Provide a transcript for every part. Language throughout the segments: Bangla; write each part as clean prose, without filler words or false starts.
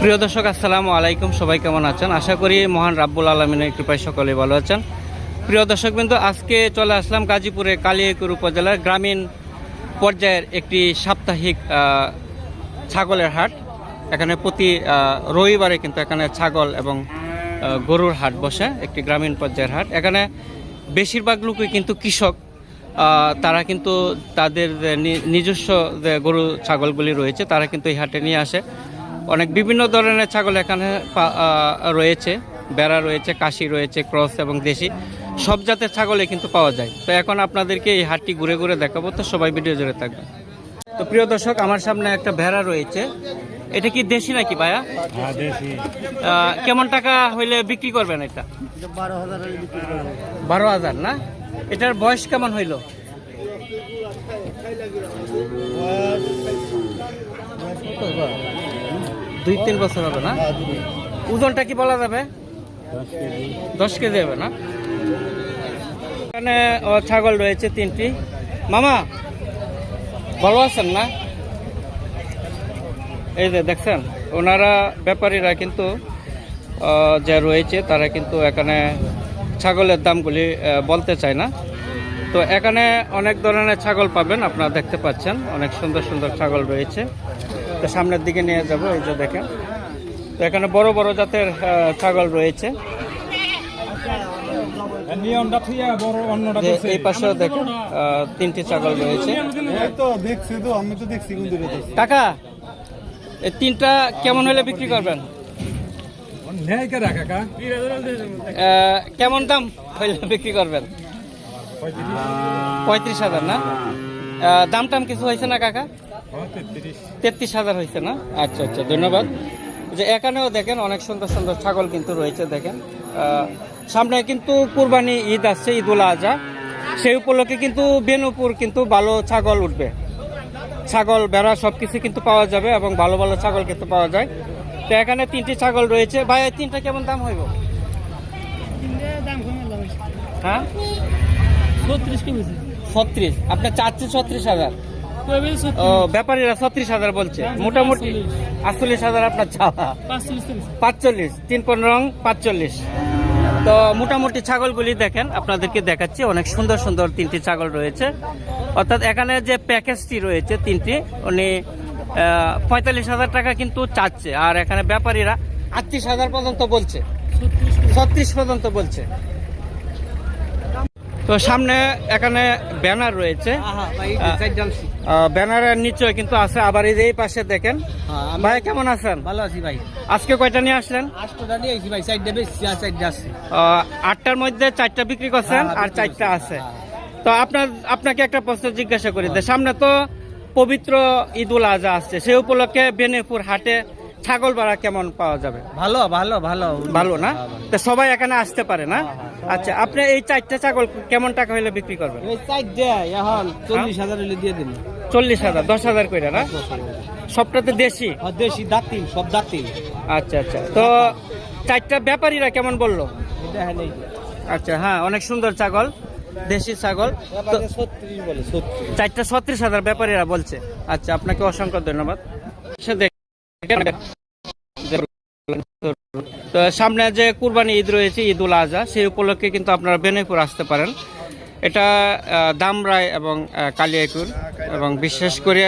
প্রিয় দর্শক আসসালামু আলাইকুম, সবাই কেমন আছেন? আশা করি মহান রাব্বুল আলামিনের কৃপায় সকলে ভালো আছেন। প্রিয় দর্শক বিন্দু, আজকে চলে আসলাম গাজীপুরে কালিয়াকৈর উপজেলার গ্রামীণ পর্যায়ের একটি সাপ্তাহিক ছাগলের হাট। এখানে প্রতি রবিবারে কিন্তু এখানে ছাগল এবং গরুর হাট বসে, একটি গ্রামীণ পর্যায়ের হাট। এখানে বেশিরভাগ লোকই কিন্তু কৃষক, তারা কিন্তু তাদের নিজস্ব যে গরু ছাগলগুলি রয়েছে তারা কিন্তু এই হাটে নিয়ে আসে। অনেক বিভিন্ন ধরনের ছাগল এখানে রয়েছে, বেড়া রয়েছে, কাশি রয়েছে, ক্রস এবং দেশি সব জাতের ছাগলে কিন্তু পাওয়া যায়। তো এখন আপনাদেরকে এই হাটটি ঘুরে ঘুরে দেখাবো, তো সবাই ভিডিও জুড়ে থাকবে। তো প্রিয় দর্শক, আমার সামনে একটা ভেড়া রয়েছে। এটা কি দেশি নাকি ভাইয়া? দেশি। কেমন টাকা হইলে বিক্রি করবেন? এটা 12,000 না? এটার বয়স কেমন হইল? 2-3 বছর হবে না? ওজনটা কি বলা যাবে? 10 কেজি হবে না? এখানে ছাগল রয়েছে 3টি। মামা ভালো আছেন না? এই যে দেখছেন, ওনারা ব্যাপারীরা কিন্তু যা রয়েছে তারা কিন্তু এখানে ছাগলের দামগুলি বলতে চায় না। তো এখানে অনেক ধরনের ছাগল পাবেন, আপনারা দেখতে পাচ্ছেন অনেক সুন্দর সুন্দর ছাগল রয়েছে। তো সামনের দিকে নিয়ে যাব, এই যে দেখেন। তো এখানে বড় বড় জাতের ছাগল রয়েছে। এই পাশেও দেখেন 3টি ছাগল রয়েছে। টাকা এই 3টা কেমন হলে বিক্রি করবেন? কেমন দাম হইলে বিক্রি করবেন? 35,000 না? দাম টাম কিছু হয়েছে না কাকা? 33,000 হয়েছে না? আচ্ছা আচ্ছা, ধন্যবাদ। যে এখানেও দেখেন অনেক সুন্দর সুন্দর ছাগল কিন্তু রয়েছে। দেখেন সামনে কিন্তু কুরবানি ঈদ আসছে, ঈদুল আজহা, সেই উপলক্ষে কিন্তু বেনুপুর কিন্তু ভালো ছাগল উঠবে। ছাগল বেড়া সবকিছু কিন্তু পাওয়া যাবে এবং ভালো ভালো ছাগল কিন্তু পাওয়া যায়। তো এখানে 3টি ছাগল রয়েছে। ভাই, 3টা কেমন দাম হইব? হ্যাঁ, 36। আপনার চাচ্ছে 36,000? ও, ব্যাপারীরা 36,000 বলছে। মোটামুটি 48,000 আপনার চাওয়া। 45, 3-15 45। তো মোটামুটি ছাগলগুলি দেখেন, আপনাদেরকে দেখাচ্ছি। অনেক সুন্দর সুন্দর 3টি ছাগল রয়েছে। অর্থাৎ এখানে যে প্যাকেজটি রয়েছে 3টি, উনি 45,000 টাকা কিন্তু চাচ্ছে। আর এখানে ব্যাপারীরা 38,000 পর্যন্ত বলছে, 36 পর্যন্ত বলছে। তো সামনে এখানে ব্যানার রয়েছে, ব্যানারের নিচে কিন্তু আছে আবার এই পাশে দেখেন। ভাই কেমন আছেন? ভালো আছি ভাই। আজকে কয়টা নিয়ে আসলেন? 8টা নিয়ে আইছি ভাই, 4টা বেশি আর 4টা আছে। 8টার মধ্যে 4টা বিক্রি করছেন আর 4টা আছে। তো আপনাকে একটা প্রশ্ন জিজ্ঞাসা করি, সামনে তো পবিত্র ঈদুল আজহা আসছে, সেই উপলক্ষে বেনেপুর হাটে ছাগল ভাড়া কেমন পাওয়া যাবে? ভালো ভালো ভালো ভালো না? তো সবাই এখানে আসতে পারে না? আচ্ছা, আপনি এই 4টা ছাগল কেমন টাকা হলে বিক্রি করবেন? এই 4টা এখন 40,000 হলে দিয়ে দিন। 40,000, 10,000 করে না? সবটাতে দেশি? দেশি দাঁতিল, সব দাঁতিল। আচ্ছা আচ্ছা। তো 4টা ব্যাপারীরা কেমন বললো? আচ্ছা, হ্যাঁ, অনেক সুন্দর ছাগল, দেশি ছাগল। 4টা 36,000 ব্যাপারীরা বলছে। আচ্ছা, আপনাকে অসংখ্য ধন্যবাদ। তো সামনে যে কুরবানি ঈদ রয়েছে, ঈদুল আজহা, সেই উপলক্ষে কিন্তু আপনারা বেনেপুর আসতে পারেন। এটা দামরাই এবং কালিয়াকৈর এবং বিশেষ করে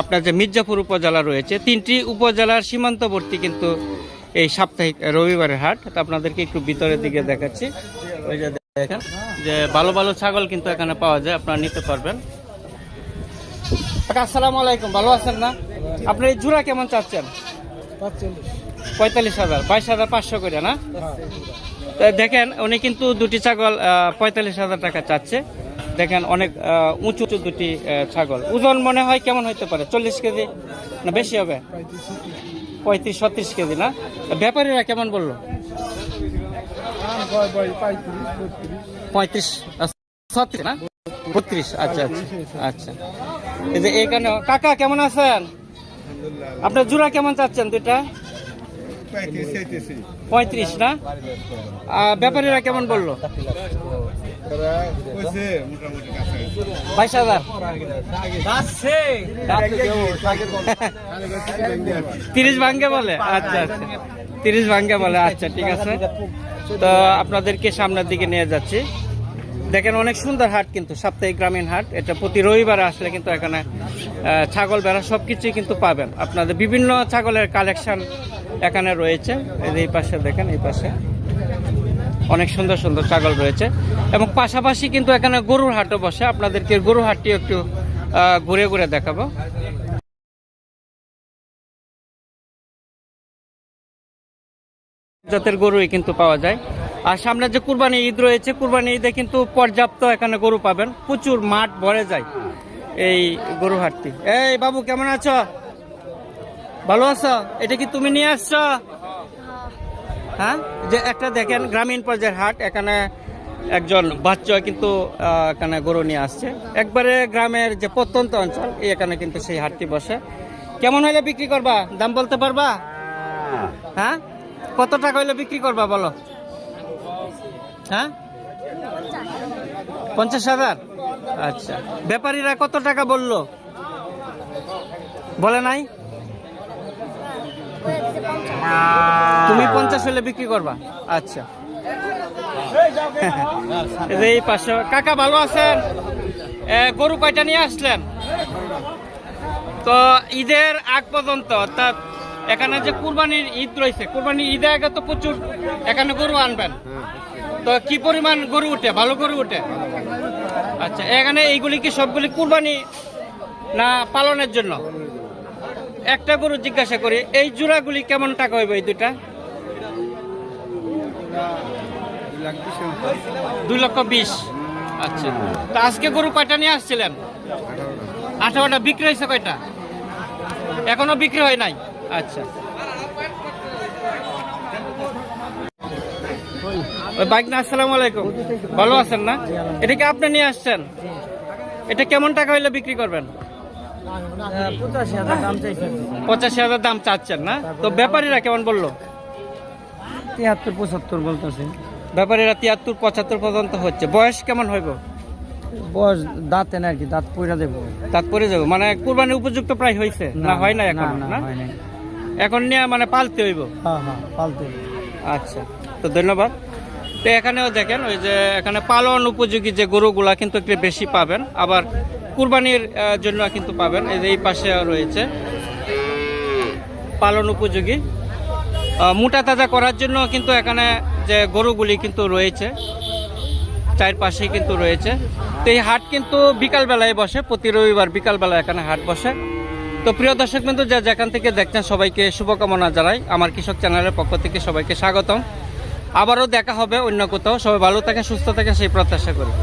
আপনার যে মির্জাপুর উপজেলা রয়েছে, 3টি উপজেলার সীমান্তবর্তী কিন্তু এই সাপ্তাহিক রবিবারের হাট। তো আপনাদেরকে একটু ভিতরের দিকে দেখাচ্ছি। ওই যে দেখেন যে ভালো ভালো ছাগল কিন্তু এখানে পাওয়া যায়, আপনারা নিতে পারবেন। আসসালামু আলাইকুম, ভালো আছেন না? আপনার এই জোড়া কেমন চাচ্ছেন? 45,000, 22,500 করে না? তো দেখেন উনি কিন্তু 2টি ছাগল 45,000 টাকা চাচ্ছে। দেখেন অনেক উঁচু উঁচু 2টি ছাগল। ওজন মনে হয় কেমন হইতে পারে? 40 কেজি না বেশি হবে? 35-36 কেজি না? ব্যাপারীরা কেমন বললো? 35-36 না? 32। আচ্ছা আচ্ছা আচ্ছা। এই যে এখানে কাকা কেমন আছেন? আপনার জোড়া কেমন চাচ্ছেন 2টা? 35 না? ব্যাপারীরা কেমন বললো? 22,000। 30 ভাঙ্গে বলে? আচ্ছা আচ্ছা, 30 ভাঙ্গে বলে। আচ্ছা ঠিক আছে, তো আপনাদেরকে সামনের দিকে নিয়ে যাচ্ছি। দেখেন অনেক সুন্দর হাট, কিন্তু সাপ্তাহিক গ্রামীণ হাট। এটা প্রতি রবিবারে আসলে কিন্তু এখানে ছাগল বেড়া সব কিছুই কিন্তু পাবেন। আপনাদের বিভিন্ন ছাগলের কালেকশন এখানে রয়েছে। এই পাশে দেখেন, এই পাশে অনেক সুন্দর সুন্দর ছাগল রয়েছে, এবং পাশাপাশি কিন্তু এখানে গরুর হাটও বসে। আপনাদেরকে গরুর হাটটি একটু ঘুরে ঘুরে দেখাবো। জাতের গরুই কিন্তু পাওয়া যায়। আর সামনে যে কুরবানি ঈদ রয়েছে, কুরবানি ঈদে কিন্তু পর্যাপ্ত এখানে গরু পাবেন, প্রচুর মাঠ ভরে যায় এই গরু হাটটি। এই বাবু কেমন আছো? ভালো আছো? এটা কি তুমি নিয়ে আসছো? হ্যাঁ, যে একটা দেখেন গ্রামীণ পর্যায়ের হাট, এখানে একজন বাচ্চা কিন্তু এখানে গরু নিয়ে আসছে। একবারে গ্রামের যে প্রত্যন্ত অঞ্চল, এখানে কিন্তু সেই হাটটি বসে। কেমন হলে বিক্রি করবা? দাম বলতে পারবা? হ্যাঁ, কত টাকা হলে বিক্রি করবা বলো? হ্যাঁ, 50,000। আচ্ছা, ব্যাপারীরা কত টাকা বললো? বলে নাই? তুমি 50 হলে বিক্রি করবা? আচ্ছা। এই পাশে কাকা ভালো আছেন? গরু কয়টা নিয়ে আসলেন? তো ঈদের আগ পর্যন্ত, অর্থাৎ এখানে যে কুরবানির ঈদ রয়েছে, কুরবানির ঈদে আগে তো প্রচুর এখানে গরু আনবেন, তো কি পরিমাণ গরু উঠে? ভালো গরু উঠে? আচ্ছা, এখানে এইগুলি কি সবগুলি কুরবানি না পালনের জন্য? একটা গরু জিজ্ঞাসা করি, এই জোড়াগুলি কেমন টাকা হইবে এই দুটা? 2,20,000। আচ্ছা, তো আজকে গরু কয়টা নিয়ে আসছিলেন? 18টা। বিক্রি হয়েছে কয়টা? এখনো বিক্রি হয় নাই? আচ্ছা, বাইক না। আসসালামু আলাইকুম, ভালো আছেন না? এটা কি আপনি নিয়ে আসছেন? এটা কেমন টাকা হইলে বিক্রি করবেন? 85,000 দাম চাচ্ছেন না? তো ব্যাপারীরা কেমন বললো? 73-75 বলতেছে। ব্যাপারীরা 73-75 পর্যন্ত হচ্ছে। বয়স কেমন হইব? বস দাঁতে না আর কি, দাঁত পয়রা দেবো। দাঁত পরে যাবো মানে কুরবানি উপযুক্ত প্রায় হয়েছে না? হয় না এখন? না, এখন নিয়ে মানে পালতে হইব। হ্যাঁ হ্যাঁ, পালতে। আচ্ছা, তো ধন্যবাদ। তো এখানেও দেখেন, ওই যে এখানে পালন উপযোগী যে গরুগুলা কিন্তু একটু বেশি পাবেন, আবার কুরবানির জন্য কিন্তু পাবেন। এই পাশে রয়েছে পালন উপযোগী, মোটা তাজা করার জন্য কিন্তু এখানে যে গরুগুলি কিন্তু রয়েছে, চারপাশেই কিন্তু রয়েছে। তো এই হাট কিন্তু বিকালবেলায় বসে, প্রতি রবিবার বিকালবেলা এখানে হাট বসে। তো প্রিয় দর্শক বিন্দু, যা যেখান থেকে দেখছেন সবাইকে শুভকামনা জানাই। আমার কৃষক চ্যানেলের পক্ষ থেকে সবাইকে স্বাগতম। আবারও দেখা হবে অন্য কোথাও। সবাই ভালো থাকেন, সুস্থ থাকেন, সেই প্রত্যাশা করি।